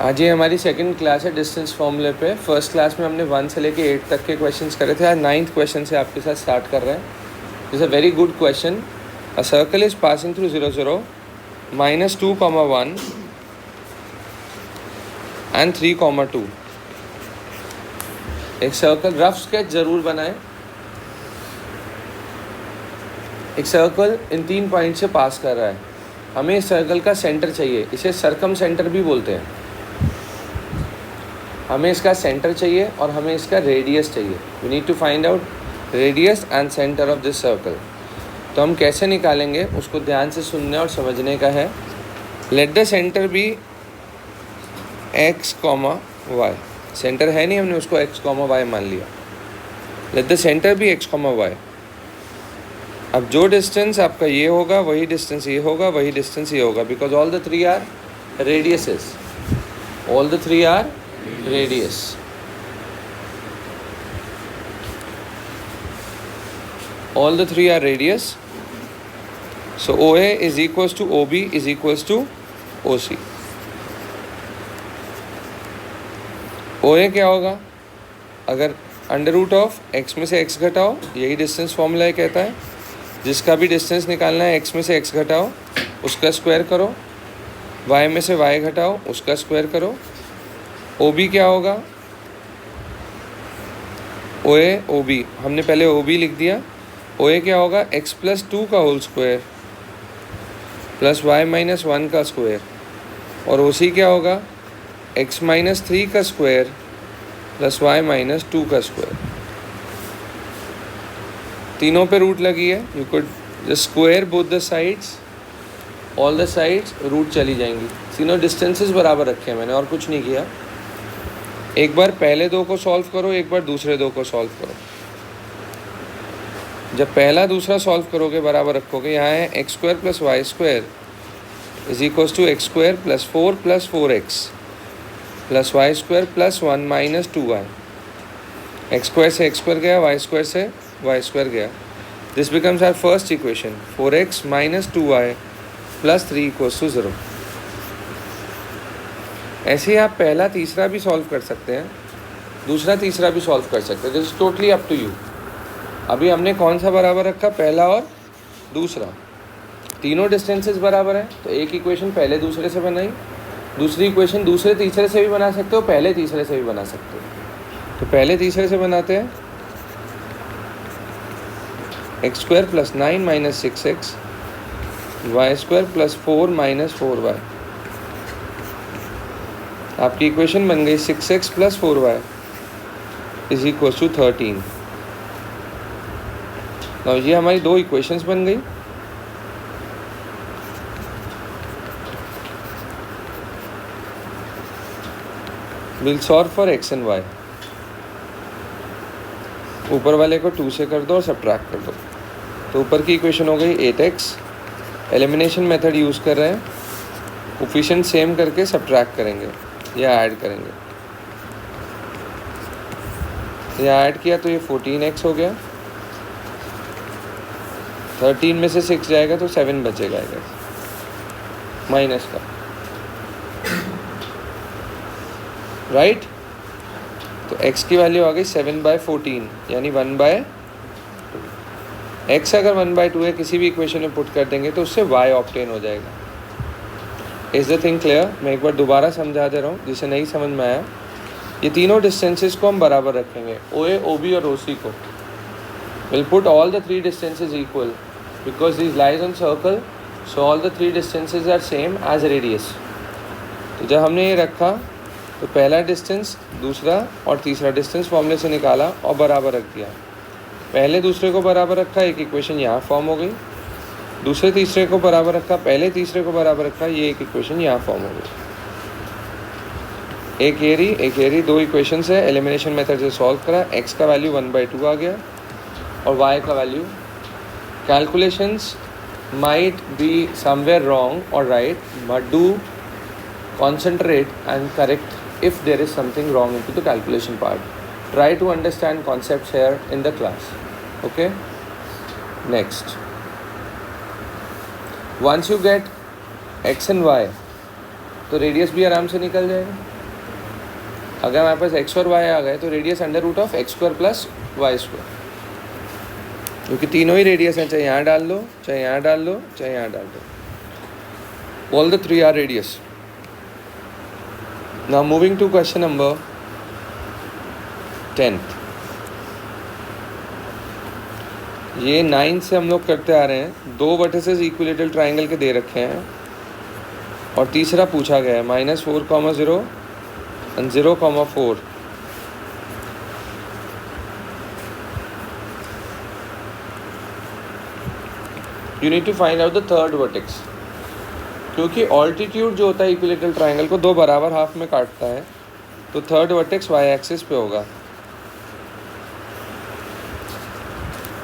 आज ये हमारी सेकंड क्लास है डिस्टेंस फॉर्मूले पे। फर्स्ट क्लास में हमने 1 से लेके 8 तक के क्वेश्चंस करे थे। आज 9th क्वेश्चन से आपके साथ स्टार्ट कर रहे हैं। This a very good question. A circle is passing through 0 0 -2, 1 and 3, 2। एक सर्कल रफ स्केच ज़रूर बनाएं। एक सर्कल इन 3 पॉइंट से पास कर रहा है। हमें इस सर्कल का सेंटर चाहिए, इसे सर्कम सेंटर भी बोलते हैं। हमें इसका सेंटर चाहिए और हमें इसका रेडियस चाहिए। We need to find out radius and centre of this circle. तो हम कैसे निकालेंगे उसको ध्यान से सुनने और समझने का है। Let the centre be x, y। Centre है नहीं, हमने उसको x, y मान लिया। Let the centre be x, y। अब जो डिस्टेंस आपका ये होगा वही डिस्टेंस ये होगा, वही डिस्टेंस ये होगा, because all the three are radiuses. All the three are radius. All the three are radius. So OA is equals to OB is equals to OC. OA क्या होगा? अगर अंडर रूट ऑफ x में से x घटाओ, यही distance formula कहता है। जिसका भी डिस्टेंस निकालना है x में से x घटाओ, उसका स्क्वायर करो। y में से y घटाओ, उसका स्क्वायर करो। OB क्या होगा? OA OB, हमने पहले OB लिख दिया। OA क्या होगा? x + 2 का होल स्क्वायर प्लस y - 1 का स्क्वायर। और OC क्या होगा? x - 3 का स्क्वायर प्लस y - 2 का स्क्वायर। तीनों पे रूट लगी है। You could just square both the sides, all the sides, root चली जाएंगी। तीनों डिस्टेंसेस बराबर रखे हैं मैंने, और कुछ नहीं किया। एक बार पहले दो को सॉल्व करो, एक बार दूसरे दो को सॉल्व करो। जब पहला दूसरा सॉल्व करोगे बराबर रखोगे। यहाँ है x² + y² is equals to x² + 4 + 4x + y² + 1 - 2y। x² से x² गया, y² से y² गया। This becomes our first equation. 4x - 2y + 3 = 0। ऐसे ही आप पहला तीसरा भी सॉल्व कर सकते हैं, दूसरा तीसरा भी सॉल्व कर सकते हैं। This is totally up to you. अभी हमने कौन सा बराबर रखा? पहला और दूसरा। तीनों डिस्टेंसेस बराबर हैं, तो एक इक्वेशन पहले दूसरे से बनाई, दूसरी इक्वेशन दूसरे तीसरे से भी बना सकते हो, पहले तीसरे से भी बना सकते हो। तो पहले तीसरे से बनाते हैं। x² + 9 - 6x y² + 4 - 4y। आपकी इक्वेशन बन गई 6x + 4y is equal to 13। Now ये हमारी दो इक्वेशंस बन गई। Will solve for x and y। ऊपर वाले को 2 से कर दो और सब्ट्रैक्ट कर दो। तो ऊपर की इक्वेशन हो गई 8x। एलिमिनेशन मेथड यूज़ कर रहे हैं, कोफिशिएंट सेम करके सब्ट्रैक्ट करेंगे या ऐड करेंगे। या ऐड किया तो ये 14x हो गया। 13 में से 6 जाएगा तो 7 बचेगा माइनस का, राइट। तो x की वैल्यू आ गई 7/14, यानी 1/2। x अगर 1/2 है, किसी भी इक्वेशन में पुट कर देंगे तो उससे y ऑब्टेन हो जाएगा। Is the thing clear? मैं एक बार दोबारा समझा दे रहा हूँ जिसे नहीं समझ में आया। ये तीनों डिस्टेंसेस को हम बराबर रखेंगे, OA, OB और OC को। Will put all the 3 distances equal because this lies on circle, so all the 3 distances are same as radius. तो जब हमने ये रखा तो पहला डिस्टेंस, दूसरा और तीसरा डिस्टेंस फॉर्मूले से निकाला और बराबर रख दिया। पहले दूसरे को बराबर रखा, एक इक्वेशन यहाँ फॉर्म हो गई। दूसरे तीसरे को बराबर रखा, पहले तीसरे को बराबर रखा, ये एक इक्वेशन यहाँ फॉर्म हो गई। एक एरी, दो इक्वेशन है। एलिमिनेशन मेथड से सॉल्व करा, x का वैल्यू 1/2 आ गया और y का value. Calculations might be somewhere wrong और right, but do concentrate and correct if there is something wrong into the calculation part. Try to understand concepts here in the class. Okay? Next. Once you get x and y, तो radius भी आराम से निकल जाएगा। अगर हमारे पास x और Y आ गए तो radius under root of x square plus y square, क्योंकि तीनों ही रेडियस हैं, चाहे यहाँ डाल लो, चाहे यहाँ डाल लो, चाहे यहाँ डाल दो, all the three are radius. Now moving to question number 10. ये 9 से हम लोग करते आ रहे हैं. 2 वर्टिसेस इक्विलेटरल ट्राइंगल के दे रखे हैं और तीसरा पूछा गया है -4,0 and 0,4. You need to find out the third vertex, क्योंकि ऑल्टीट्यूड जो होता है इक्विलेटरल ट्राइंगल को 2 बराबर हाफ में काटता है, तो थर्ड वर्टेक्स वाई एक्सिस पे होगा.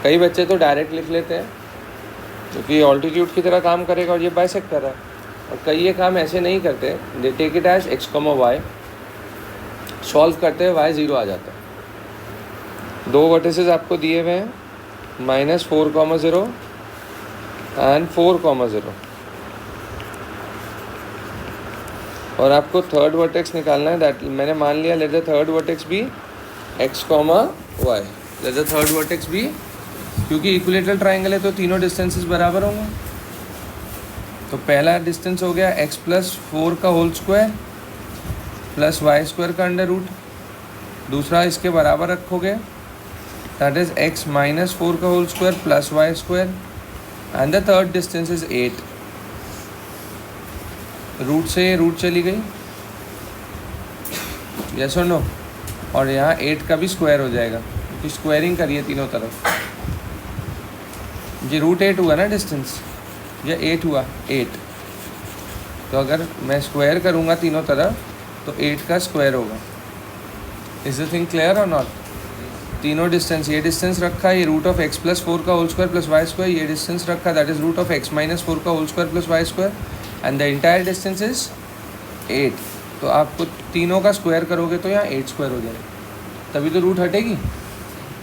कई बच्चे तो डायरेक्ट लिख लेते हैं क्योंकि ऑल्टीट्यूड की तरह काम करेगा और ये बाइसेक्ट कर रहा है, और कई ये काम ऐसे नहीं करते. They take it as x, y, solve करते हुए y 0 आ जाता है. 2 वर्टिसेस आपको दिए हुए हैं -4,0 एंड 4,0, और आपको थर्ड वर्टेक्स निकालना है. दैट मैंने मान लिया, लेट द थर्ड वर्टेक्स भी x, y. Let the third vertex भी, क्योंकि इक्विलेटरल ट्राइंगल है तो तीनों डिस्टेंसेस बराबर होंगे. तो पहला डिस्टेंस हो गया x + 4 का whole square plus y square का अंडर रूट. दूसरा इसके बराबर रखोगे, दैट इज x - 4 का whole square plus y square, and the third distance is 8. Root से रूट चली गई, यस और नो, और यहाँ 8 का भी स्क्वायर हो जाएगा क्योंकि स्क्वायरिंग करिए तीनों तरफ. ये √8 हुआ ना डिस्टेंस, या 8 हुआ 8. तो अगर मैं स्क्वायर करूँगा तीनों तरफ तो 8 का स्क्वायर होगा. Is the thing clear or not? तीनों डिस्टेंस, ये डिस्टेंस रखा, ये रूट ऑफ x + 4 का whole square plus y square, ये डिस्टेंस रखा, that is root of x - 4 का whole square plus y square, and the entire distance is 8. तो आपको तीनों का स्क्वायर करोगे तो यहाँ 8 स्क्वायर हो जाएगा, तभी तो रूट हटेगी.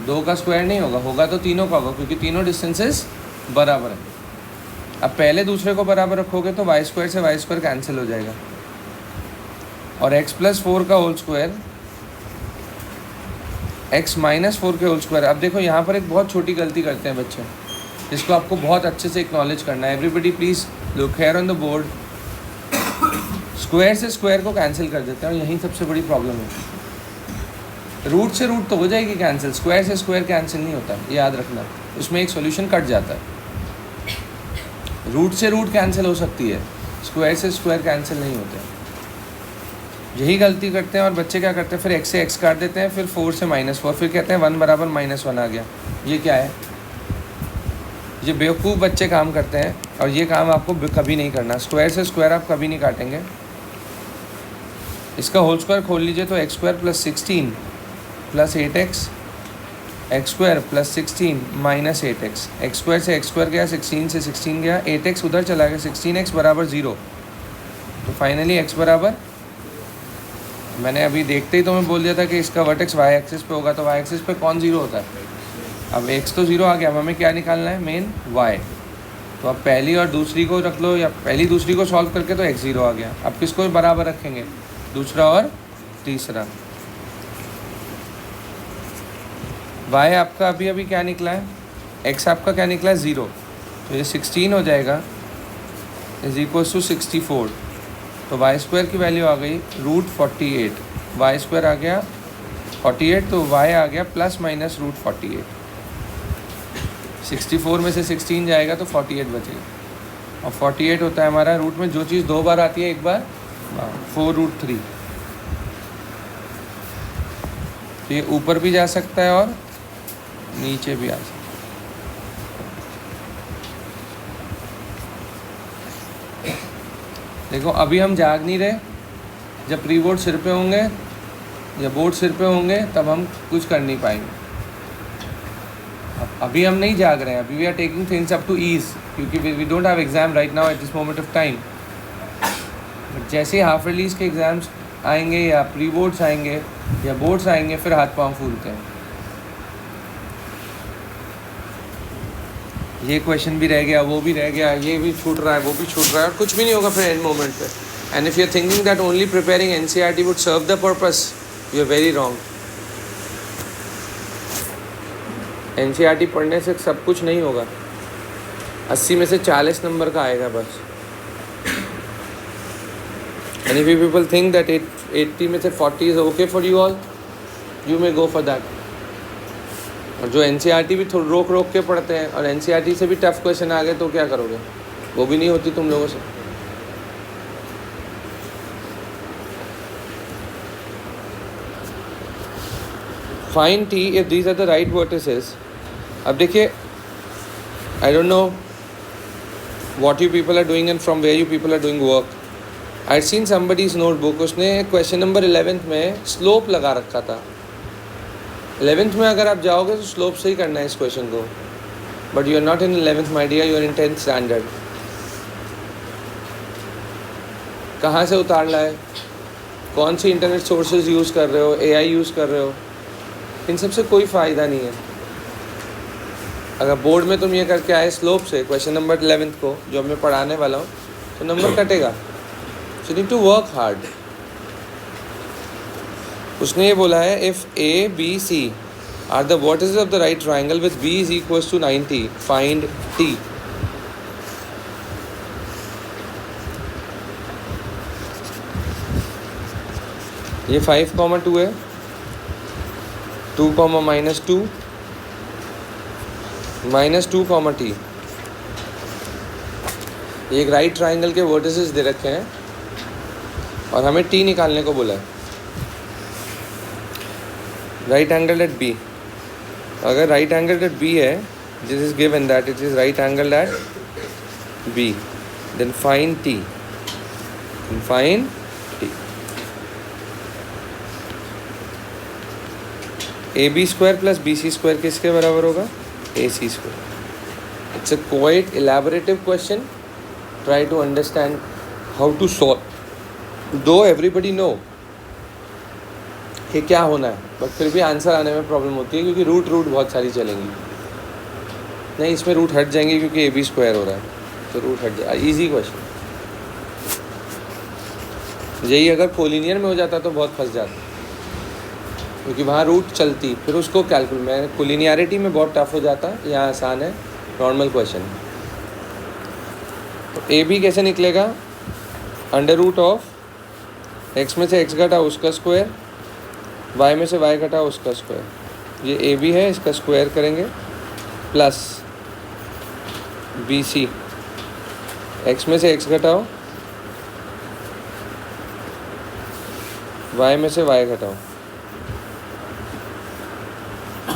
2 का स्क्वायर नहीं होगा, होगा तो तीनों का होगा क्योंकि तीनों डिस्टेंसेस बराबर है. अब पहले दूसरे को बराबर रखोगे तो वाई स्क्वायर से वाई स्क्वायर कैंसिल हो जाएगा, और x + 4 का होल स्क्वायर x - 4 के होल स्क्वायर. अब देखो यहाँ पर एक बहुत छोटी गलती करते हैं बच्चे, जिसको आपको बहुत अच्छे से एक्नॉलेज करना है. Everybody please look here on the board. Square से स्क्वायर को कैंसिल कर देते हैं और यही सबसे बड़ी प्रॉब्लम है. रूट से रूट तो हो जाएगी कैंसिल, स्क्वायर से स्क्वायर कैंसिल नहीं होता, ये याद रखना. उसमें एक सॉल्यूशन कट जाता है. रूट से रूट कैंसिल हो सकती है, स्क्वायर से स्क्वायर कैंसिल नहीं होते. यही गलती करते हैं और बच्चे क्या करते हैं, फिर x से x काट देते हैं, फिर 4 से -4, फिर कहते हैं 1 बराबर -1 आ गया. ये क्या है? ये बेवकूफ़ बच्चे काम करते हैं और ये काम आपको कभी नहीं करना. स्क्वायर से स्क्वायर आप कभी नहीं काटेंगे. इसका होल स्क्वायर खोल लीजिए तो x² + 16 + 8x, x² + 16 - 8x. x² से x² गया, 16 से 16 गया, 8x उधर चला गया, 16x = 0. तो फाइनली x बराबर, मैंने अभी देखते ही तो मैं बोल दिया था कि इसका वर्टेक्स वाई एक्सिस पे होगा, तो वाई एक्सिस पे कौन 0 होता है? अब x तो 0 आ गया, अब हमें क्या निकालना है? Main y. तो अब पहली और दूसरी को रख लो, या पहली दूसरी को सॉल्व करके तो x 0 आ गया. अब किसको बराबर रखेंगे? दूसरा और तीसरा. y आपका अभी अभी क्या निकला है? x आपका क्या निकला है? 0. तो ये 16 हो जाएगा = 64. तो y² की वैल्यू आ गई √48. y² आ गया 48, तो y आ गया ±√48. 64 में से 16 जाएगा तो 48 बचेगा, और 48 होता है हमारा रूट में जो चीज़ 2 बार आती है, एक बार 4√3. तो ये ऊपर भी जा सकता है और नीचे भी आ सकता है. देखो अभी हम जाग नहीं रहे, जब प्री बोर्ड सिर पे होंगे या बोर्ड सिर पे होंगे तब हम कुछ कर नहीं पाएंगे. अभी हम नहीं जाग रहे हैं, अभी we are taking things up to ease, क्योंकि we don't have exam right now at this moment of time. But जैसे ही हाफ रिलीज़ के एग्ज़ाम्स आएंगे या प्री बोर्ड्स आएंगे या बोर्ड्स आएंगे, फिर हाथ पाँव फूलते हैं. ये क्वेश्चन भी रह गया, वो भी रह गया, ये भी छूट रहा है, वो भी छूट रहा है, और कुछ भी नहीं होगा फिर एंड मोमेंट पे. And if you are thinking that only preparing NCERT would serve the purpose, you are very wrong. NCERT पढ़ने से सब कुछ नहीं होगा। 80 में से 40 नंबर का आएगा बस। And if you people think that 80 में से 40 is okay for you all, you may go for that. और जो एनसीईआरटी भी थोड़ा रोक रोक के पढ़ते हैं और एनसीईआरटी से भी टफ क्वेश्चन आ गए तो क्या करोगे? वो भी नहीं होती तुम लोगों से। Find t if these are the right vertices. अब देखिए, I don't know what you people are doing and from where you people are doing work. I'd seen somebody's notebook, उसने क्वेश्चन नंबर 11th में slope लगा रखा था। 11th में अगर आप जाओगे तो स्लोप से ही करना है इस क्वेश्चन को, but you are not in 11th my dear, you are in 10th standard. कहाँ से उतारना है, कौन सी इंटरनेट सोर्सेज यूज़ कर रहे हो, एआई यूज़ कर रहे हो, इन सब से कोई फ़ायदा नहीं है। अगर बोर्ड में तुम ये करके आए स्लोप से क्वेश्चन नंबर 11th को जो मैं पढ़ाने वाला हूँ, तो नंबर कटेगा। So need to work hard. उसने ये बोला है if A B C are the vertices of the right triangle with B is equals to 90, find T. ये 5,2 है, 2, -2, -2, t। एक राइट ट्राइंगल के वर्टिसेस दे रखे हैं और हमें टी निकालने को बोला है। राइट एंगल एट बी, अगर राइट एंगल एट बी है, this is given that it is right angle at B, then find T. Find T. A B square plus B C square किसके बराबर होगा? AC square. It's a quite elaborative question. Try to understand how to solve. Though everybody know कि क्या होना है, but फिर भी answer आने में प्रॉब्लम होती है क्योंकि रूट बहुत सारी चलेंगी। नहीं, इसमें रूट हट जाएंगे क्योंकि AB स्क्वायर हो रहा है, तो रूट हट जाए। Easy question. यही अगर कोलिनियर में हो जाता तो बहुत फंस जाता, क्योंकि वहाँ रूट चलती, फिर उसको कैलकुलेट में कोलिनियरिटी में बहुत टफ हो जाता। यहाँ आसान है, नॉर्मल क्वेश्चन। तो ए बी कैसे निकलेगा? अंडर रूट ऑफ एक्स में से एक्स घटा उसका स्क्वायर, वाई में से वाई घटा उसका स्क्वायर। ये ए बी है, इसका स्क्वायर करेंगे, प्लस बी सी, एक्स में से एक्स घटाओ, वाई में से वाई घटाओ,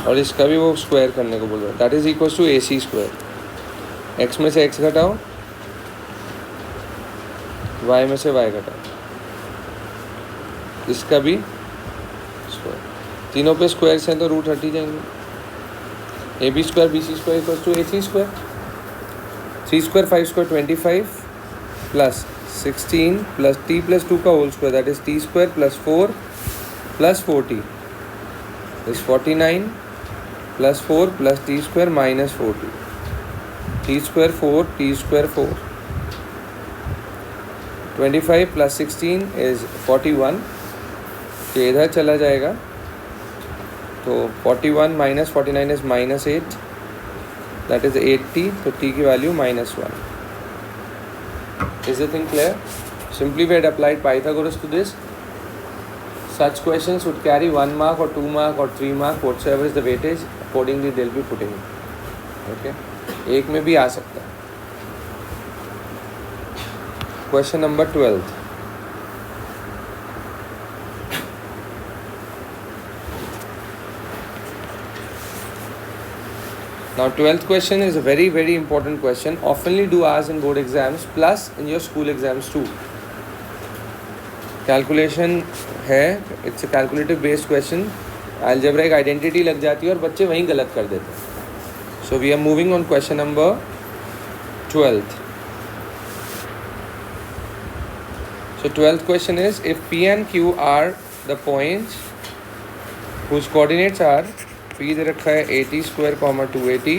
और इसका भी वो स्क्वायर करने को बोल रहा है। That is equal to AC square. X में से एक्स घटाओ, वाई में से वाई घटाओ, इसका भी स्क्वायर। तीनों पे स्क्वायर से तो रूट हट ही जाएंगे। AB square BC square equal to AC square. 3 square 5 square 25 plus 16 plus t plus 2 का whole square, that is t square plus 4 plus 4t is 49 plus 4 plus t square minus 4t, t square 4, t square 4, 25 plus 16 is 41। ये इधर चला जाएगा तो 41 minus 49 is -8, that is 80, तो t की value -1। Is the thing clear? Simply we had applied Pythagoras to this. Such questions would carry 1 mark or 2 mark or 3 mark, whatsoever is the weightage, accordingly they'll be putting it. Okay? एक में भी आ सकता है। Question number 12. Now 12th question is a very very important question, oftenly do asked in board exams plus in your school exams too. Calculation है, it's a calculative based question. Algebraic identity लग जाती है और बच्चे वहीं गलत कर देते हैं। So we are moving on question number 12th. So 12th question is, if P and Q are the points whose coordinates are, P दे रखा है 80 स्क्वायर, 280,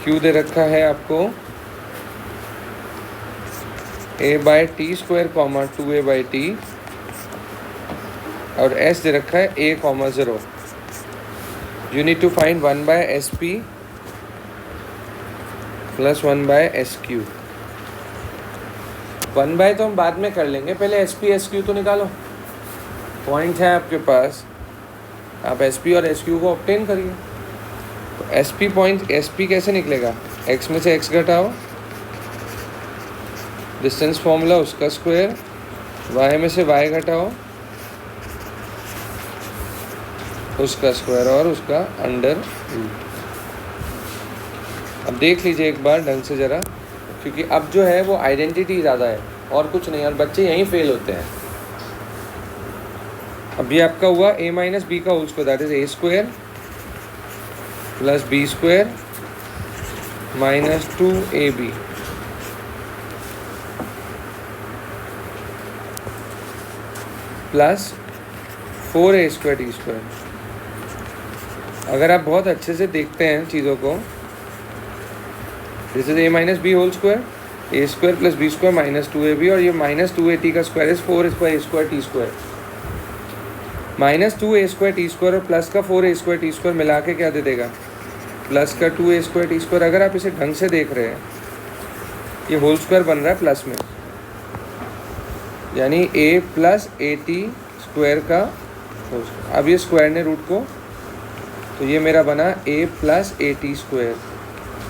Q दे रखा है आपको a by t square, 2a by t, और S दे रखा है A comma 0. You need to find 1 by S P plus 1 by S Q. 1 by तो हम बाद में कर लेंगे, पहले एस पी एस क्यू तो निकालो. पॉइंट है आपके पास, आप एस पी और एस क्यू को ऑब्टेन करिए. तो S P point, S P कैसे निकलेगा? एक्स में से एक्स घटाओ, डिस्टेंस फॉर्मूला उसका स्क्वायर, वाई में से वाई घटाओ उसका स्क्वायर और उसका अंडर रूट. अब देख लीजिए एक बार ढंग से ज़रा, क्योंकि अब जो है वो आइडेंटिटी ज़्यादा है और कुछ नहीं, और बच्चे यहीं फेल होते हैं. अब ये आपका हुआ a माइनस बी का whole square, that is A square plus B square minus 2ab plus 4a square T square. अगर आप बहुत अच्छे से देखते हैं चीज़ों को, this is a minus B whole square, A square plus B square minus 2ab, और ये माइनस 2at का square is 4 square a square T square. Minus 2a square T square और प्लस का 4a स्क्वायर टी स्क्वायर मिला के क्या दे देगा? Plus का 2a स्क्वायर टी स्क्वायर. अगर आप इसे ढंग से देख रहे हैं, ये होल स्क्वायर बन रहा है प्लस में, यानी a plus a t square का होल स्क्वायर. अब ये स्क्वायर ने रूट को, तो ये मेरा बना a plus a t square.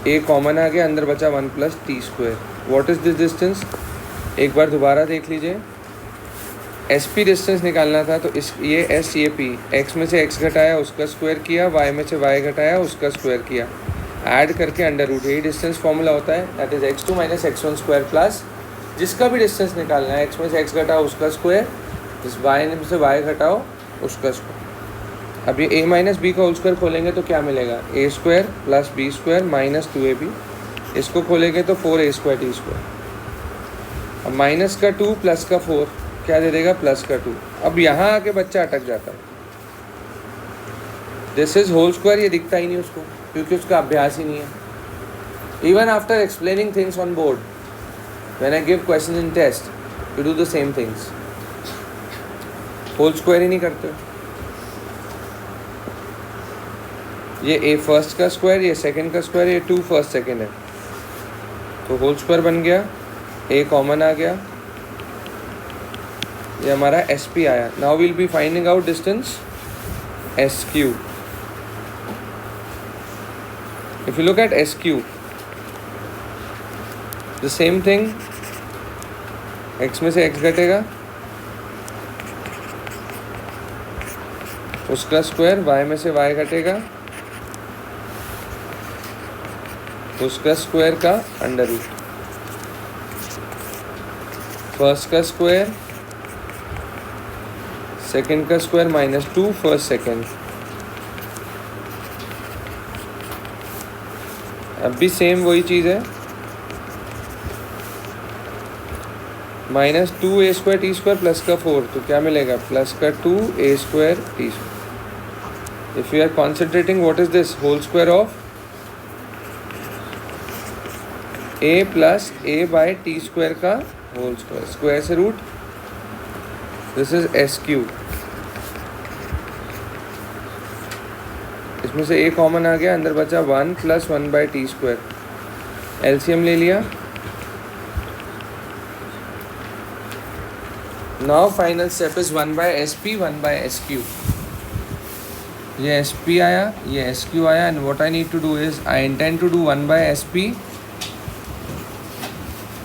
a common आ गया, अंदर बचा 1 plus T square. What is this distance? एक बार दोबारा देख लीजिए. एस पी डिस्टेंस निकालना था, तो इस ये एस ये पी, एक्स में से एक्स घटाया उसका स्क्वायर किया, वाई में से वाई घटाया उसका स्क्वायर किया, ऐड करके अंडर रूट. यही डिस्टेंस फॉर्मूला होता है, that is x2 minus x1 square plus जिसका भी डिस्टेंस निकालना है, एक्स में से एक्स घटाओ उसका स्क्वायर, जिस वाई में से वाई घटाओ उसका स्क्वायर. अब ये a माइनस बी का होल स्क्वायर खोलेंगे तो क्या मिलेगा? A square plus B square minus 2ab. इसको खोलेंगे तो 4a स्क्वायर टी स्क्वायर. अब माइनस का 2 प्लस का 4 क्या दे देगा? प्लस का 2. अब यहाँ आके बच्चा अटक जाता है. दिस इज होल स्क्वायर, ये दिखता ही नहीं उसको, क्योंकि उसका अभ्यास ही नहीं है. Even after explaining things on board, when I give question in test, you do the same things. Whole square ही नहीं करते. ये a फर्स्ट का स्क्वायर, ये सेकंड का स्क्वायर, ये 2 फर्स्ट सेकंड है, तो होल स्क्वायर बन गया. a कॉमन आ गया, ये हमारा एस पी आया. Now will be finding out distance S Q. If you look at S Q, the same thing, x में से एक्स घटेगा उसका स्क्वायर, वाई में से वाई घटेगा उसका स्क्वायर का अंडर रूट. फर्स्ट का स्क्वायर, सेकंड का स्क्वायर माइनस 2 फर्स्ट सेकंड. अब भी सेम वही चीज़ है, minus 2a square T square plus का 4, तो क्या मिलेगा? प्लस का 2a square T square. If you are concentrating, what is this? Whole square of a plus a by T square का होल स्क्वायर, स्क्वायर से root. This is S Q. इसमें से a common आ गया, अंदर बचा 1 plus 1 by T square. LCM ले लिया. Now final step is 1 by S P 1 by S Q. ये एस पी आया, ये एस क्यू आया, and what I need to do is I intend to do 1 by S P.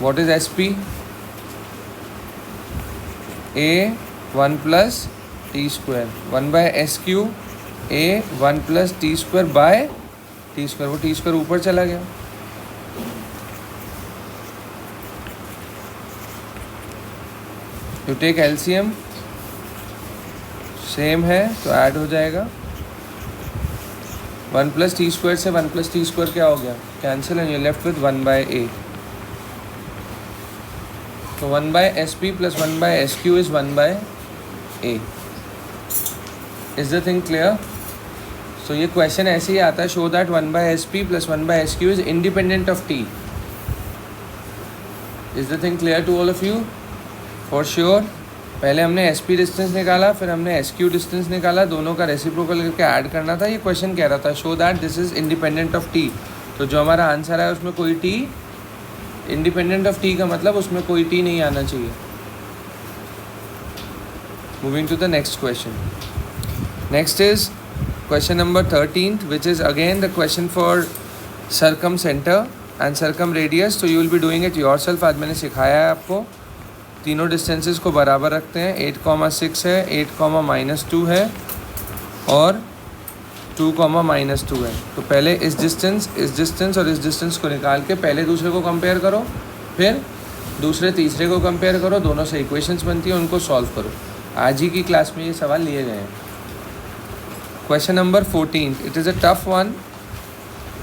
What is S P? a 1 plus T square. 1 by S Q a 1 plus T square by T square. वो T square ऊपर चला गया. You take LCM, same है तो add हो जाएगा. 1 plus T square से 1 plus T square क्या हो गया? Cancel, and you left with 1 by A. तो 1 by S P plus 1 by S Q is 1 by A. Is the thing clear? So ये क्वेश्चन ऐसे ही आता है, show that 1 by S P plus 1 by S Q is independent of T. Is the thing clear to all of you? For sure. पहले हमने S P distance निकाला, फिर हमने एस क्यू डिस्टेंस निकाला, दोनों का रेसिप्रोकल करके ऐड करना था। ये क्वेश्चन कह रहा था show that this is independent of T. तो जो हमारा आंसर है उसमें कोई टी, इंडिपेंडेंट ऑफ टी का मतलब उसमें कोई टी नहीं आना चाहिए। Moving to the next question. Next is question number 13 which is again the question for circumcentre and circumradius. तो you will be doing it yourself. आज मैंने सिखाया है आपको। तीनों डिस्टेंसेस को बराबर रखते हैं। 8,6 है, 8,-2 है और 2,-2 है। तो पहले इस डिस्टेंस और इस डिस्टेंस को निकाल के पहले दूसरे को कंपेयर करो, फिर दूसरे तीसरे को कंपेयर करो, दोनों से इक्वेशंस बनती है, उनको सॉल्व करो। आज ही की क्लास में ये सवाल लिए गए हैं। Question number 14, it is a tough one.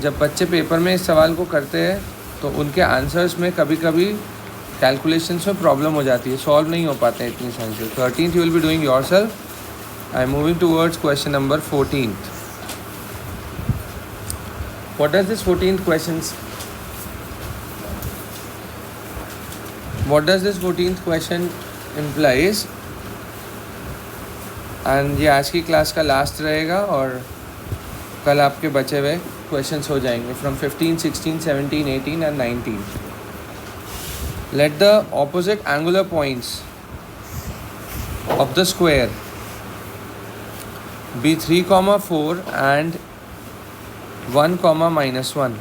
जब बच्चे पेपर में इस सवाल को करते हैं तो उनके आंसर्स में कभी कभी कैलकुलेशंस में प्रॉब्लम हो जाती है, सॉल्व नहीं हो पाते हैं इतनी सारी। 13th you will be doing your self. I am moving towards question number 14th। What does this 14th question implies? And ये आज की क्लास का लास्ट रहेगा और कल आपके बचे हुए क्वेश्चंस हो जाएंगे from 15, 16, 17, 18 and 19. Let the opposite angular points of the square be 3, 4 and 1, -1.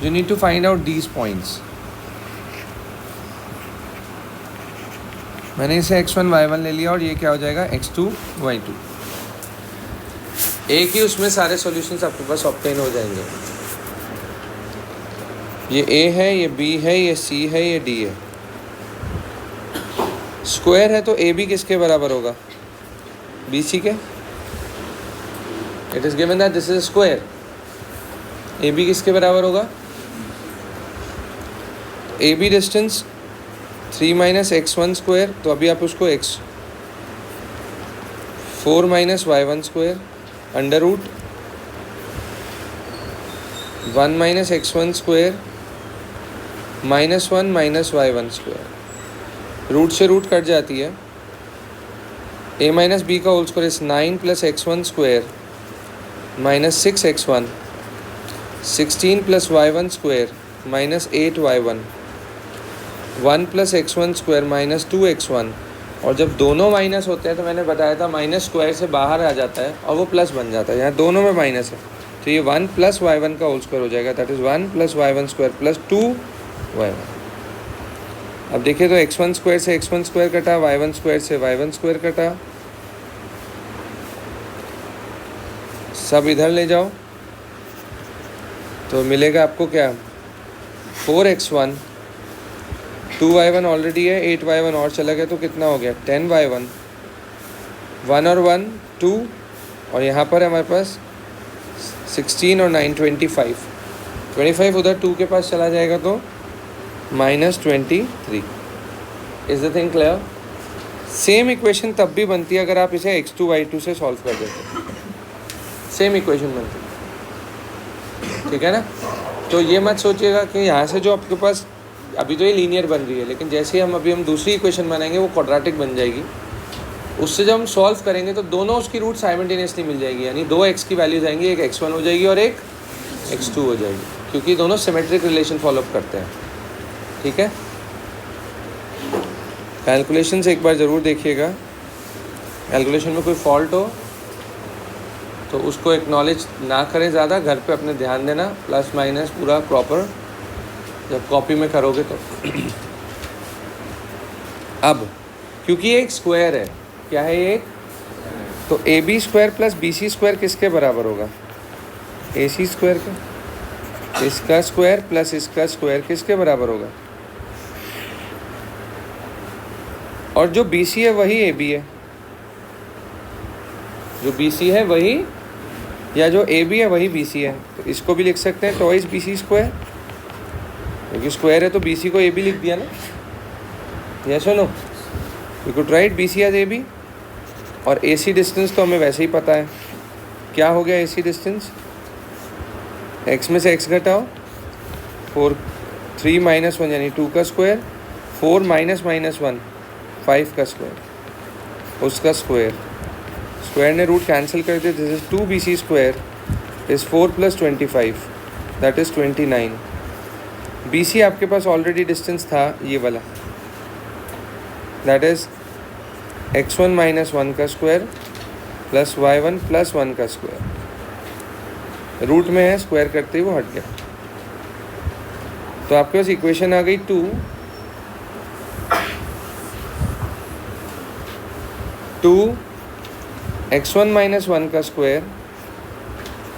You need to find out these points. मैंने इसे x1, y1 ले लिया और ये क्या हो जाएगा x2, y2. एक ही उसमें सारे सॉल्यूशंस आपके पास ऑब्टेन हो जाएंगे. ये a है, ये b है, ये c है, ये d है. स्क्वायर है तो ए बी किसके बराबर होगा? बी सी के. It is given that this is square. A B किसके बराबर होगा? A B distance 3 - x1 square, तो अभी आप उसको 4 - y1 square under root 1 - x1 square -1 - y1 square. Root से रूट कट जाती है. a - b का whole square is 9 + x1 square -6x1 16 + y1 square -8y1 1 + x1 square -2x1. और जब दोनों माइनस होते हैं तो मैंने बताया था माइनस स्क्वायर से बाहर आ जाता है और वो प्लस बन जाता है. यहाँ दोनों में माइनस है तो ये 1 + y1 का होल स्क्वायर हो जाएगा. That is 1 + y1 square +2y1. अब देखिए तो x1 स्क्वायर से x1 स्क्वायर कटा, y1 स्क्वायर से y1 स्क्वायर कटा. सब इधर ले जाओ तो मिलेगा आपको क्या? 4x1 2y1 ऑलरेडी है, 8y1 और चला गया तो कितना हो गया? 10y1. 1 और 1 2 और यहाँ पर है हमारे पास 16 और 9 25. 25 उधर 2 के पास चला जाएगा तो -23. Is the thing clear? Same equation तब भी बनती है अगर आप इसे x2 y2 से सॉल्व कर देते. सेम इक्वेशन बनती है, ठीक है ना? तो ये मत सोचिएगा कि यहाँ से जो आपके पास अभी तो ये लीनियर बन रही है, लेकिन जैसे ही हम दूसरी इक्वेशन बनाएंगे वो क्वाड्रेटिक बन जाएगी. उससे जब हम सॉल्व करेंगे तो दोनों उसकी रूट साइमल्टेनियसली मिल जाएगी. यानी 2 x की वैल्यूज आएंगी, एक x1 हो जाएगी और एक x2 हो जाएगी, क्योंकि दोनों सिमेट्रिक रिलेशन फॉलो करते हैं. ठीक है? कैलकुलेशन से एक बार ज़रूर देखिएगा. कैलकुलेशन में कोई फॉल्ट हो तो उसको एक्नॉलेज ना करें ज़्यादा, घर पे अपने ध्यान देना, प्लस माइनस पूरा प्रॉपर जब कॉपी में करोगे तो. अब क्योंकि ये एक स्क्वायर है, क्या है ये? तो A B square plus B C square किसके बराबर होगा? ए सी स्क्वायर का. इसका स्क्वायर प्लस इसका स्क्वायर किसके बराबर होगा? और जो बी सी है वही ए बी है. जो बी सी है वही, या जो ए बी है वही बी सी है. तो इसको भी लिख सकते हैं ट्वाइस बी सी स्क्वायर, क्योंकि स्क्वायर है तो बी सी को ए बी लिख दिया ना. यस और no? You could write B C as A B. और ए सी डिस्टेंस तो हमें वैसे ही पता है. क्या हो गया ए सी डिस्टेंस? एक्स में से एक्स घटाओ, 3 - 1 यानी 2 का स्क्वायर, 4 - -1 5 का स्क्वायर, उसका स्क्वायर, स्क्वायर ने रूट कैंसिल कर दिया, this is 2bc square is 4 + 25 that is 29। bc आपके पास ऑलरेडी डिस्टेंस था ये वाला, दैट इज़ x1 - 1 का स्क्वायर प्लस y1 + 1 का स्क्वायर, रूट में है, स्क्वायर करते ही वो हट गया। तो आपके पास इक्वेशन आ गई 2 x1 - 1 का स्क्वायर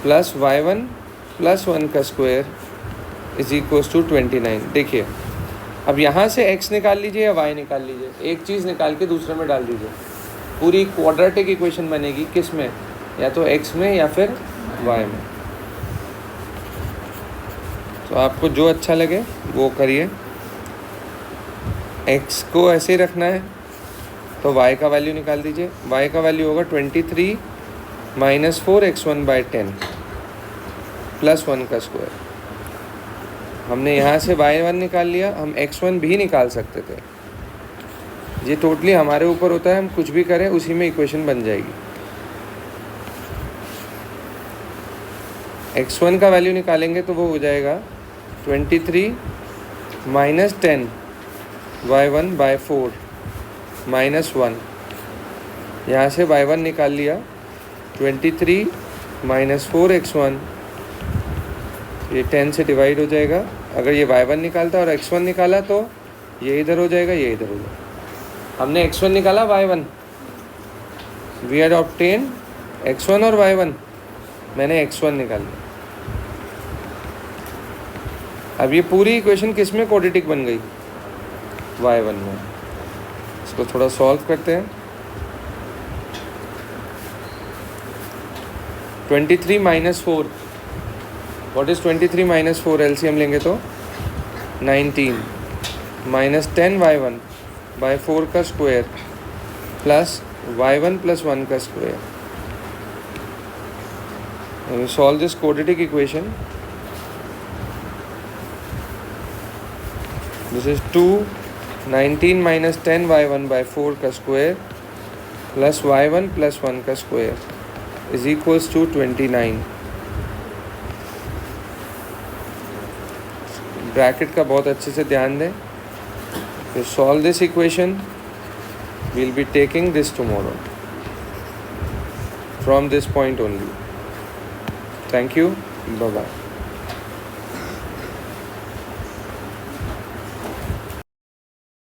प्लस y1 + 1 का स्क्वायर इज इक्वल्स टू 29। देखिए अब यहाँ से x निकाल लीजिए या y निकाल लीजिए, एक चीज़ निकाल के दूसरे में डाल दीजिए, पूरी क्वाड्रेटिक इक्वेशन बनेगी। किस में? या तो x में या फिर y में। तो आपको जो अच्छा लगे वो करिए। x को ऐसे ही रखना है तो y का वैल्यू निकाल दीजिए। y का वैल्यू होगा 23 - 4x1/10 + 1 का स्क्वायर। हमने यहाँ से y1 निकाल लिया, हम x1 भी निकाल सकते थे। ये टोटली हमारे ऊपर होता है, हम कुछ भी करें उसी में इक्वेशन बन जाएगी। x1 का वैल्यू निकालेंगे तो वो हो जाएगा 23 - 10 y1/4 -1। यहाँ से y1 निकाल लिया, 23 - 4x1, ये 10 से डिवाइड हो जाएगा। अगर ये y1 निकालता और x1 निकाला तो ये इधर हो जाएगा, ये इधर हो जाएगा। हमने x1 निकाला, y1, we had obtain x1 और y1, मैंने x1 निकाल लिया। अब ये पूरी इक्वेशन किस में क्वाड्रेटिक बन गई? y1 में। इसको थोड़ा सॉल्व करते हैं। 23 - 4, व्हाट इज़ 23 - 4? एलसीएम लेंगे तो 19 - 10 y1/4 का स्क्वायर प्लस y1 + 1 का square. We solve this quadratic equation. This is 19 - 10 y1/4 का स्क्वायर प्लस y1 + 1 का square is equals to 29। Bracket का बहुत अच्छे से ध्यान दें। To solve this equation, we'll be taking this tomorrow from this point only. Thank you. Bye-bye.